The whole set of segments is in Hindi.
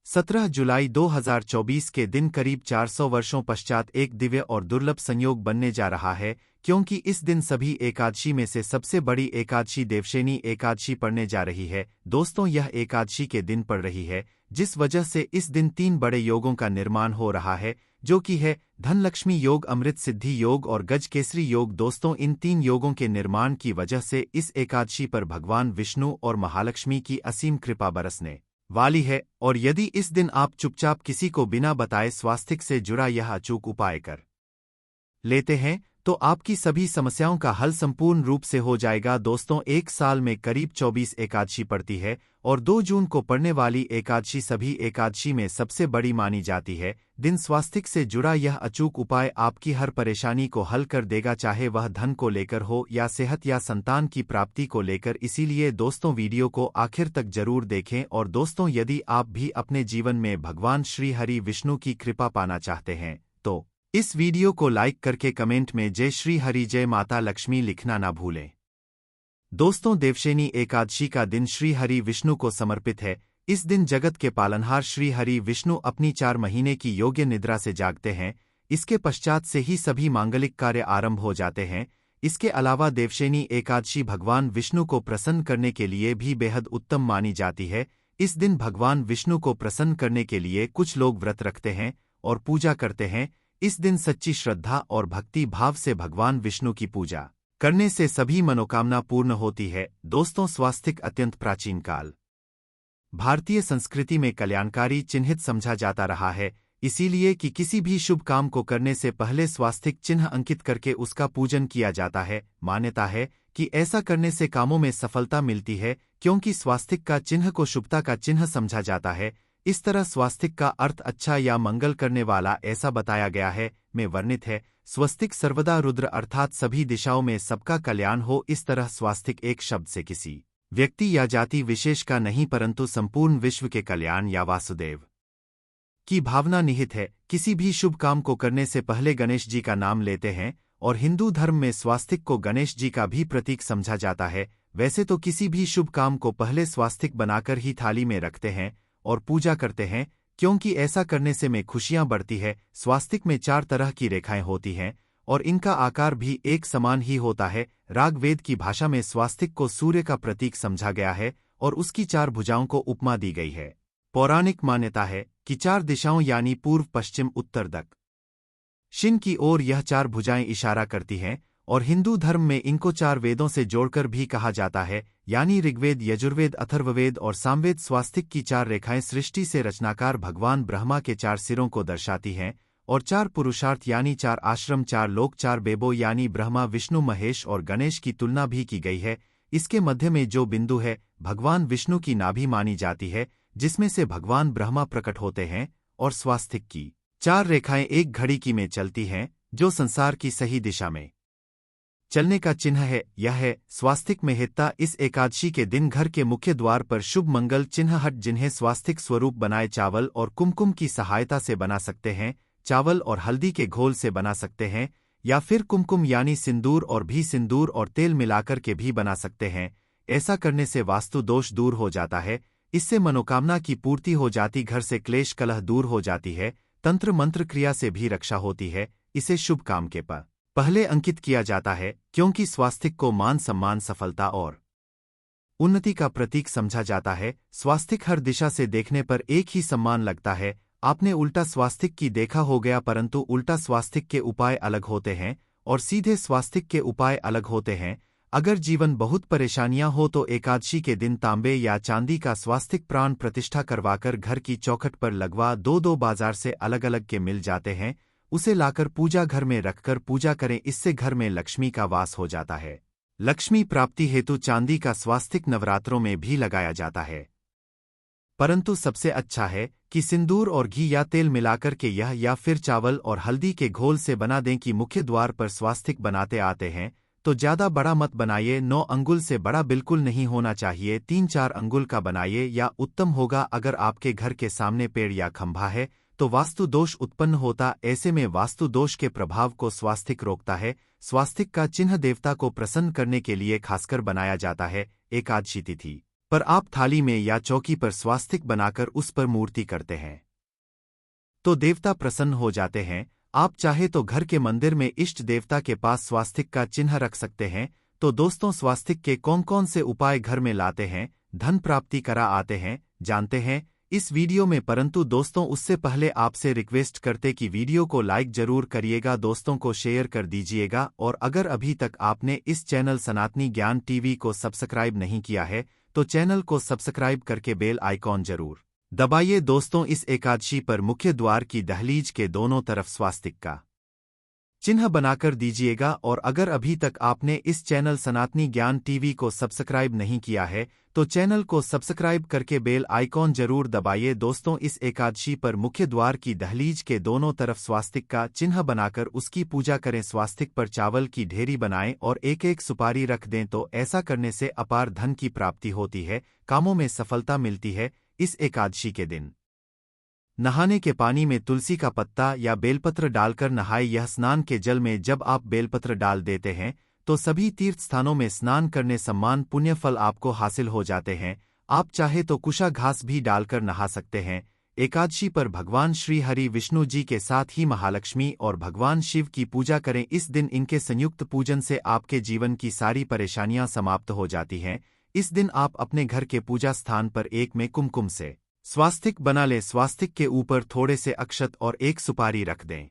17 जुलाई 2024 के दिन करीब 400 वर्षों पश्चात एक दिव्य और दुर्लभ संयोग बनने जा रहा है, क्योंकि इस दिन सभी एकादशी में से सबसे बड़ी एकादशी देवशयनी एकादशी पड़ने जा रही है। दोस्तों, यह एकादशी के दिन पड़ रही है, जिस वजह से इस दिन 3 बड़े योगों का निर्माण हो रहा है, जो कि है धनलक्ष्मी योग, अमृत सिद्धि योग और गजकेसरी योग। दोस्तों, इन 3 योगों के निर्माण की वजह से इस एकादशी पर भगवान विष्णु और महालक्ष्मी की असीम कृपा बरसने वाली है। और यदि इस दिन आप चुपचाप किसी को बिना बताए स्वास्तिक से जुड़ा यह अचूक उपाय कर लेते हैं, तो आपकी सभी समस्याओं का हल संपूर्ण रूप से हो जाएगा। दोस्तों, एक साल में करीब 24 एकादशी पड़ती है और 2 जून को पड़ने वाली एकादशी सभी एकादशी में सबसे बड़ी मानी जाती है। दिन स्वास्तिक से जुड़ा यह अचूक उपाय आपकी हर परेशानी को हल कर देगा, चाहे वह धन को लेकर हो या सेहत या संतान की प्राप्ति को लेकर। इसीलिए दोस्तों, वीडियो को आखिर तक जरूर देखें। और दोस्तों, यदि आप भी अपने जीवन में भगवान श्री हरि विष्णु की कृपा पाना चाहते हैं, तो इस वीडियो को लाइक करके कमेंट में जय श्री हरि, जय माता लक्ष्मी लिखना ना भूलें। दोस्तों, देवशयनी एकादशी का दिन श्री हरि विष्णु को समर्पित है। इस दिन जगत के पालनहार श्री हरि विष्णु अपनी 4 महीने की योग्य निद्रा से जागते हैं। इसके पश्चात से ही सभी मांगलिक कार्य आरंभ हो जाते हैं। इसके अलावा देवशयनी एकादशी भगवान विष्णु को प्रसन्न करने के लिए भी बेहद उत्तम मानी जाती है। इस दिन भगवान विष्णु को प्रसन्न करने के लिए कुछ लोग व्रत रखते हैं और पूजा करते हैं। इस दिन सच्ची श्रद्धा और भक्ति भाव से भगवान विष्णु की पूजा करने से सभी मनोकामना पूर्ण होती है। दोस्तों, स्वास्तिक अत्यंत प्राचीन काल भारतीय संस्कृति में कल्याणकारी चिन्हित समझा जाता रहा है। इसीलिए कि किसी भी शुभ काम को करने से पहले स्वास्तिक चिन्ह अंकित करके उसका पूजन किया जाता है। मान्यता है कि ऐसा करने से कामों में सफलता मिलती है, क्योंकि स्वास्तिक का चिन्ह को शुभता का चिन्ह समझा जाता है। इस तरह स्वास्तिक का अर्थ अच्छा या मंगल करने वाला ऐसा बताया गया है में वर्णित है। स्वस्तिक सर्वदा रुद्र अर्थात सभी दिशाओं में सबका कल्याण हो। इस तरह स्वास्तिक एक शब्द से किसी व्यक्ति या जाति विशेष का नहीं, परंतु संपूर्ण विश्व के कल्याण या वासुदेव की भावना निहित है। किसी भी शुभ काम को करने से पहले गणेश जी का नाम लेते हैं और हिंदू धर्म में स्वास्तिक को गणेश जी का भी प्रतीक समझा जाता है। वैसे तो किसी भी शुभ काम को पहले स्वास्तिक बनाकर ही थाली में रखते हैं और पूजा करते हैं, क्योंकि ऐसा करने से में खुशियां बढ़ती है। स्वास्तिक में 4 तरह की रेखाएं होती हैं और इनका आकार भी एक समान ही होता है। रागवेद की भाषा में स्वास्तिक को सूर्य का प्रतीक समझा गया है और उसकी 4 भुजाओं को उपमा दी गई है। पौराणिक मान्यता है कि 4 दिशाओं यानी पूर्व, पश्चिम, उत्तर, दक्षिण की ओर यह 4 भुजाएं इशारा करती हैं और हिंदू धर्म में इनको 4 वेदों से जोड़कर भी कहा जाता है, यानी ऋग्वेद, यजुर्वेद, अथर्ववेद और सामवेद। स्वास्तिक की 4 रेखाएं सृष्टि से रचनाकार भगवान ब्रह्मा के 4 सिरों को दर्शाती हैं और 4 पुरुषार्थ यानी 4 आश्रम, 4 लोक, 4 बेबो यानी ब्रह्मा, विष्णु, महेश और गणेश की तुलना भी की गई है। इसके मध्य में जो बिंदु है भगवान विष्णु की नाभि मानी जाती है, जिसमें से भगवान ब्रह्मा प्रकट होते हैं। और स्वास्तिक की 4 रेखाएं एक घड़ी की में चलती हैं, जो संसार की सही दिशा में चलने का चिन्ह है। यह है स्वास्तिक महत्ता। इस एकादशी के दिन घर के मुख्य द्वार पर शुभ मंगल चिन्ह हट, जिन्हें स्वास्तिक स्वरूप बनाए चावल और कुमकुम की सहायता से बना सकते हैं। चावल और हल्दी के घोल से बना सकते हैं, या फिर कुमकुम यानी सिंदूर और भी सिंदूर और तेल मिलाकर के भी बना सकते हैं। ऐसा करने से वास्तु दोष दूर हो जाता है। इससे मनोकामना की पूर्ति हो जाती, घर से क्लेश कलह दूर हो जाती है। तंत्र मंत्र क्रिया से भी रक्षा होती है। इसे शुभ काम के पहले अंकित किया जाता है, क्योंकि स्वास्तिक को मान सम्मान, सफलता और उन्नति का प्रतीक समझा जाता है। स्वास्तिक हर दिशा से देखने पर एक ही सम्मान लगता है। आपने उल्टा स्वास्तिक की देखा हो गया, परंतु उल्टा स्वास्तिक के उपाय अलग होते हैं और सीधे स्वास्तिक के उपाय अलग होते हैं। अगर जीवन बहुत परेशानियां हो तो एकादशी के दिन तांबे या चांदी का स्वास्तिक प्राण प्रतिष्ठा करवाकर घर की चौखट पर लगवा 2-2 बाजार से अलग अलग के मिल जाते हैं, उसे लाकर पूजा घर में रखकर पूजा करें। इससे घर में लक्ष्मी का वास हो जाता है। लक्ष्मी प्राप्ति हेतु चांदी का स्वास्तिक नवरात्रों में भी लगाया जाता है, परंतु सबसे अच्छा है कि सिंदूर और घी या तेल मिलाकर के यह या फिर चावल और हल्दी के घोल से बना दें। कि मुख्य द्वार पर स्वास्तिक बनाते आते हैं तो ज्यादा बड़ा मत बनाइए, 9 अंगुल से बड़ा बिल्कुल नहीं होना चाहिए, 3-4 अंगुल का बनाइए या उत्तम होगा। अगर आपके घर के सामने पेड़ या खंभा है तो वास्तु दोष उत्पन्न होता। ऐसे में वास्तु दोष के प्रभाव को स्वास्तिक रोकता है। स्वास्तिक का चिन्ह देवता को प्रसन्न करने के लिए खासकर बनाया जाता है। एकादशी तिथि पर आप थाली में या चौकी पर स्वास्तिक बनाकर उस पर मूर्ति करते हैं तो देवता प्रसन्न हो जाते हैं। आप चाहे तो घर के मंदिर में इष्ट देवता के पास स्वास्तिक का चिन्ह रख सकते हैं। तो दोस्तों, स्वास्तिक के कौन कौन से उपाय घर में लाते हैं, धन प्राप्ति करा आते हैं, जानते हैं इस वीडियो में। परंतु दोस्तों, उससे पहले आपसे रिक्वेस्ट करते कि वीडियो को लाइक जरूर करिएगा, दोस्तों को शेयर कर दीजिएगा, और अगर अभी तक आपने इस चैनल सनातनी ज्ञान टीवी को सब्सक्राइब नहीं किया है तो चैनल को सब्सक्राइब करके बेल आइकॉन जरूर दबाइए। दोस्तों, इस एकादशी पर मुख्य द्वार की दहलीज के दोनों तरफ स्वास्तिक का चिन्ह बनाकर दीजिएगा। और अगर अभी तक आपने इस चैनल सनातनी ज्ञान टीवी को सब्सक्राइब नहीं किया है तो चैनल को सब्सक्राइब करके बेल आइकॉन जरूर दबाइए। दोस्तों, इस एकादशी पर मुख्य द्वार की दहलीज के दोनों तरफ स्वास्तिक का चिन्ह बनाकर उसकी पूजा करें। स्वास्तिक पर चावल की ढेरी बनाएं और एक एक सुपारी रख दें, तो ऐसा करने से अपार धन की प्राप्ति होती है, कामों में सफलता मिलती है। इस एकादशी के दिन नहाने के पानी में तुलसी का पत्ता या बेलपत्र डालकर नहाए। यह स्नान के जल में जब आप बेलपत्र डाल देते हैं तो सभी तीर्थ स्थानों में स्नान करने सम्मान पुण्य फल आपको हासिल हो जाते हैं। आप चाहे तो कुशा घास भी डालकर नहा सकते हैं। एकादशी पर भगवान श्री हरि विष्णु जी के साथ ही महालक्ष्मी और भगवान शिव की पूजा करें। इस दिन इनके संयुक्त पूजन से आपके जीवन की सारी परेशानियां समाप्त हो जाती हैं। इस दिन आप अपने घर के पूजा स्थान पर एक में कुमकुम से स्वास्तिक बना लें। स्वास्तिक के ऊपर थोड़े से अक्षत और एक सुपारी रख दें।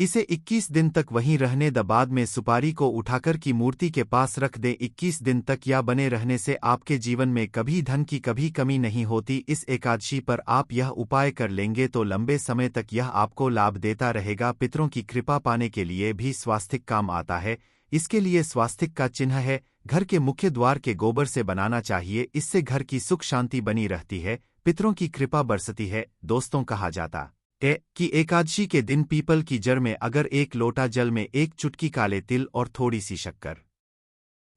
इसे 21 दिन तक वहीं रहने द। बाद में सुपारी को उठाकर की मूर्ति के पास रख दें। 21 दिन तक या बने रहने से आपके जीवन में कभी धन की कभी कमी नहीं होती। इस एकादशी पर आप यह उपाय कर लेंगे तो लंबे समय तक यह आपको लाभ देता रहेगा। पितरों की कृपा पाने के लिए भी स्वास्तिक काम आता है। इसके लिए स्वास्तिक का चिन्ह है, घर के मुख्य द्वार के गोबर से बनाना चाहिए। इससे घर की सुख शांति बनी रहती है, पितरों की कृपा बरसती है। दोस्तों, कहा जाता है कि एकादशी के दिन पीपल की जड़ में अगर एक लोटा जल में एक चुटकी काले तिल और थोड़ी सी शक्कर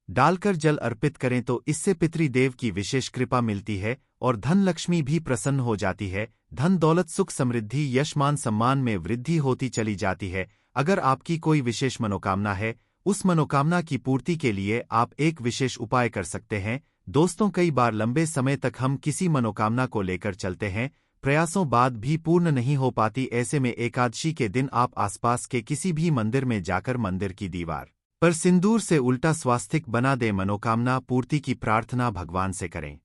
डालकर जल अर्पित करें तो इससे पितृदेव की विशेष कृपा मिलती है और धन लक्ष्मी भी प्रसन्न हो जाती है। धन दौलत सुख समृद्धि यश मान सम्मान में वृद्धि होती चली जाती है। अगर आपकी कोई विशेष मनोकामना है, उस मनोकामना की पूर्ति के लिए आप एक विशेष उपाय कर सकते हैं। दोस्तों, कई बार लंबे समय तक हम किसी मनोकामना को लेकर चलते हैं, प्रयासों बाद भी पूर्ण नहीं हो पाती। ऐसे में एकादशी के दिन आप आसपास के किसी भी मंदिर में जाकर मंदिर की दीवार पर सिंदूर से उल्टा स्वास्तिक बना दें। मनोकामना पूर्ति की प्रार्थना भगवान से करें,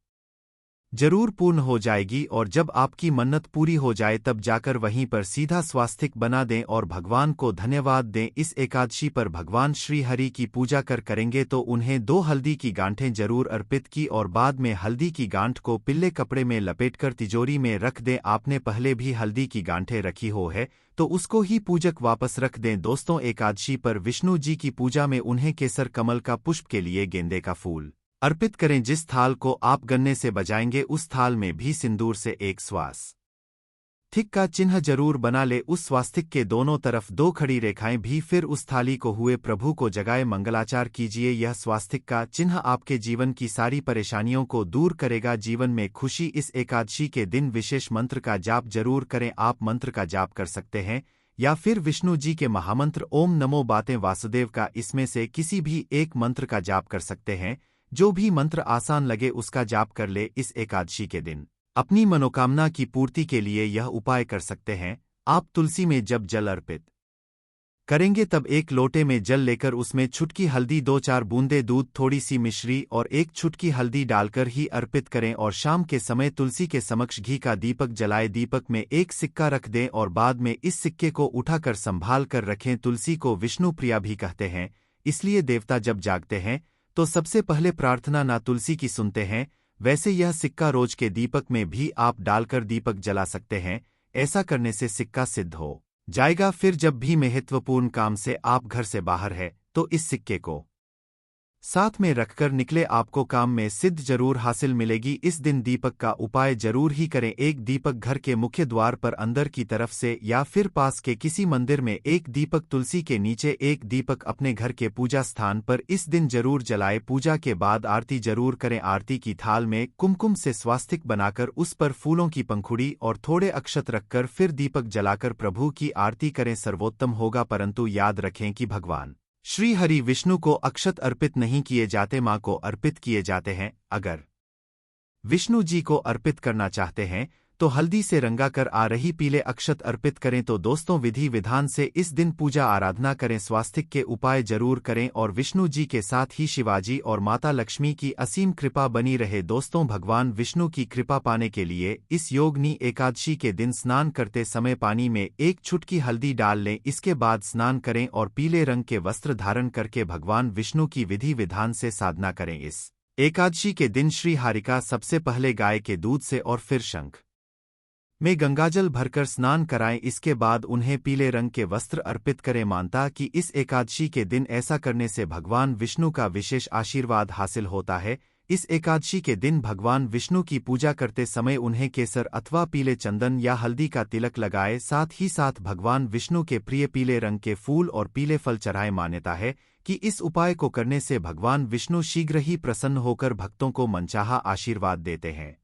जरूर पूर्ण हो जाएगी। और जब आपकी मन्नत पूरी हो जाए तब जाकर वहीं पर सीधा स्वास्तिक बना दें और भगवान को धन्यवाद दें। इस एकादशी पर भगवान श्री हरि की पूजा करेंगे तो उन्हें 2 हल्दी की गांठें जरूर अर्पित की और बाद में हल्दी की गांठ को पीले कपड़े में लपेटकर तिजोरी में रख दें। आपने पहले भी हल्दी की गांठें रखी हो है तो उसको ही पूजक वापस रख दें। दोस्तों, एकादशी पर विष्णु जी की पूजा में उन्हें केसर कमल का पुष्प के लिए गेंदे का फूल अर्पित करें। जिस थाल को आप गन्ने से बजाएंगे उस थाल में भी सिंदूर से एक स्वास्तिक का चिन्ह जरूर बना ले। उस स्वास्तिक के दोनों तरफ 2 खड़ी रेखाएं भी फिर उस थाली को हुए प्रभु को जगाए मंगलाचार कीजिए। यह स्वास्तिक का चिन्ह आपके जीवन की सारी परेशानियों को दूर करेगा, जीवन में खुशी। इस एकादशी के दिन विशेष मंत्र का जाप जरूर करें। आप मंत्र का जाप कर सकते हैं या फिर विष्णु जी के महामंत्र ओम नमो बातें वासुदेव का, इसमें से किसी भी एक मंत्र का जाप कर सकते हैं। जो भी मंत्र आसान लगे उसका जाप कर ले। इस एकादशी के दिन अपनी मनोकामना की पूर्ति के लिए यह उपाय कर सकते हैं। आप तुलसी में जब जल अर्पित करेंगे तब एक लोटे में जल लेकर उसमें छुटकी हल्दी, 2-4 बूंदे दूध, थोड़ी सी मिश्री और एक छुटकी हल्दी डालकर ही अर्पित करें। और शाम के समय तुलसी के समक्ष घी का दीपक जलाए, दीपक में एक सिक्का रख दें और बाद में इस सिक्के को उठाकर संभाल कर रखें। तुलसी को विष्णु प्रिया भी कहते हैं, इसलिए देवता जब जागते हैं तो सबसे पहले प्रार्थना ना तुलसी की सुनते हैं। वैसे यह सिक्का रोज के दीपक में भी आप डालकर दीपक जला सकते हैं। ऐसा करने से सिक्का सिद्ध हो जाएगा। फिर जब भी महत्वपूर्ण काम से आप घर से बाहर है तो इस सिक्के को साथ में रखकर निकले, आपको काम में सिद्ध जरूर हासिल मिलेगी। इस दिन दीपक का उपाय जरूर ही करें। एक दीपक घर के मुख्य द्वार पर अंदर की तरफ से या फिर पास के किसी मंदिर में, एक दीपक तुलसी के नीचे, एक दीपक अपने घर के पूजा स्थान पर इस दिन जरूर जलाए। पूजा के बाद आरती जरूर करें। आरती की थाल में कुमकुम से स्वास्तिक बनाकर उस पर फूलों की पंखुड़ी और थोड़े अक्षत रखकर फिर दीपक जलाकर प्रभु की आरती करें, सर्वोत्तम होगा। परंतु याद रखें कि भगवान श्री हरि विष्णु को अक्षत अर्पित नहीं किए जाते, मां को अर्पित किए जाते हैं। अगर विष्णु जी को अर्पित करना चाहते हैं तो हल्दी से रंगाकर आ रही पीले अक्षत अर्पित करें। तो दोस्तों, विधि विधान से इस दिन पूजा आराधना करें, स्वास्तिक के उपाय जरूर करें और विष्णु जी के साथ ही शिवाजी और माता लक्ष्मी की असीम कृपा बनी रहे। दोस्तों, भगवान विष्णु की कृपा पाने के लिए इस योगिनी एकादशी के दिन स्नान करते समय पानी में एक चुटकी हल्दी डाल लें। इसके बाद स्नान करें और पीले रंग के वस्त्र धारण करके भगवान विष्णु की विधि विधान से साधना करें। इस एकादशी के दिन श्री हरिका सबसे पहले गाय के दूध से और फिर शंख में गंगाजल भरकर स्नान कराएं। इसके बाद उन्हें पीले रंग के वस्त्र अर्पित करें। मानता कि इस एकादशी के दिन ऐसा करने से भगवान विष्णु का विशेष आशीर्वाद हासिल होता है। इस एकादशी के दिन भगवान विष्णु की पूजा करते समय उन्हें केसर अथवा पीले चंदन या हल्दी का तिलक लगाए। साथ ही साथ भगवान विष्णु के प्रिय पीले रंग के फूल और पीले फल चढ़ाए। मान्यता है कि इस उपाय को करने से भगवान विष्णु शीघ्र ही प्रसन्न होकर भक्तों को मनचाहा आशीर्वाद देते हैं।